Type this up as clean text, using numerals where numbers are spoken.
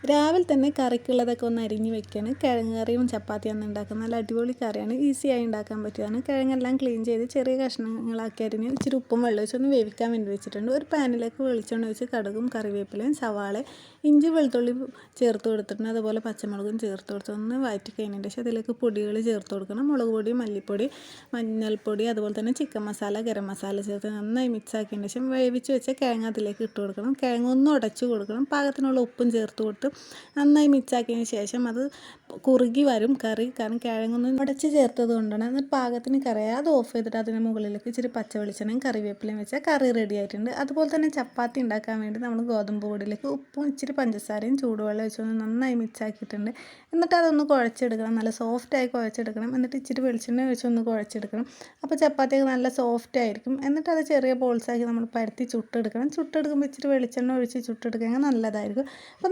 രാവിലെ തന്നെ കറിക്കുള്ളതൊക്കെ ഒന്ന് അരിഞ്ഞ് വെക്കുകയാണ്. കിഴങ്ങ് കറിയും ചപ്പാത്തിയാണ് ഉണ്ടാക്കുന്നത്. നല്ല അടിപൊളി കറിയാണ്, ഈസിയായി ഉണ്ടാക്കാൻ പറ്റിയതാണ്. കിഴങ്ങെല്ലാം ക്ലീൻ ചെയ്ത് ചെറിയ കഷ്ണങ്ങളാക്കി അരിഞ്ഞ് ഇച്ചിരി ഉപ്പും വെള്ളം ഒഴിച്ച് ഒന്ന് വേവിക്കാൻ വേണ്ടി വെച്ചിട്ടുണ്ട്. ഒരു പാനിലേക്ക് വെളിച്ചെണ്ണ ഒഴിച്ച് കടുകും കറിവേപ്പിലയും സവാള ഇഞ്ചി വെളുത്തുള്ളി ചേർത്ത് കൊടുത്തിട്ടുണ്ട്. അതുപോലെ പച്ചമുളകും ചേർത്ത് കൊടുത്ത് ഒന്ന് വഴറ്റി കഴിഞ്ഞതിന് ശേഷം അതിലേക്ക് പൊടികൾ ചേർത്ത് കൊടുക്കണം. മുളക് പൊടി, മല്ലിപ്പൊടി, മഞ്ഞൾപ്പൊടി, അതുപോലെ തന്നെ ചിക്കൻ മസാല, ഗരം മസാല ചേർത്ത് നന്നായി മിക്സ് ആക്കിയതിന് ശേഷം വേവിച്ച് വെച്ച കിഴങ്ങ് അതിലേക്ക് ഇട്ട് കൊടുക്കണം. കിഴങ്ങ് ഒന്ന് ഉടച്ച് കൊടുക്കണം. പാകത്തിനുള്ള ഉപ്പും ചേർത്ത് കൊടുത്ത് നന്നായി മിക്സ് ആക്കിയതിന് ശേഷം അത് കുറുകി വരും കറി, കാരണം കിഴങ്ങൊന്ന് ഉടച്ച് ചേർത്തത് കൊണ്ടാണ്. എന്നിട്ട് പാകത്തിന് കറിയായി അത് ഓഫ് ചെയ്തിട്ട് അതിന് മുകളിലേക്ക് ഇച്ചിരി പച്ച വെളിച്ചെണ്ണയും കറിവേപ്പിലയും വെച്ചാൽ കറി റെഡി ആയിട്ടുണ്ട്. അതുപോലെ തന്നെ ചപ്പാത്തി ഉണ്ടാക്കാൻ വേണ്ടി നമ്മൾ ഗോതമ്പ് പൊടിയിലേക്ക് ഉപ്പും ഇച്ചിരി പഞ്ചസാരയും ചൂടുവെള്ളം വെച്ചൊന്ന് നന്നായി മിക്സ് ആക്കിയിട്ടുണ്ട്. എന്നിട്ട് അതൊന്ന് കുഴച്ചെടുക്കണം, നല്ല സോഫ്റ്റായി കുഴച്ചെടുക്കണം. എന്നിട്ട് ഇച്ചിരി വെളിച്ചെണ്ണ വെച്ചൊന്ന് കുഴച്ചെടുക്കണം. അപ്പോൾ ചപ്പാത്തിയൊക്കെ നല്ല സോഫ്റ്റ് ആയിരിക്കും. എന്നിട്ട് അത് ചെറിയ ബോൾസാക്കി നമ്മൾ പരത്തി ചുട്ടെടുക്കണം. ചുട്ടെടുക്കുമ്പോൾ ഇച്ചിരി വെളിച്ചെണ്ണ ഒഴിച്ച് ചുട്ടെടുക്കുകയാണെങ്കിൽ നല്ലതായിരിക്കും. അപ്പോൾ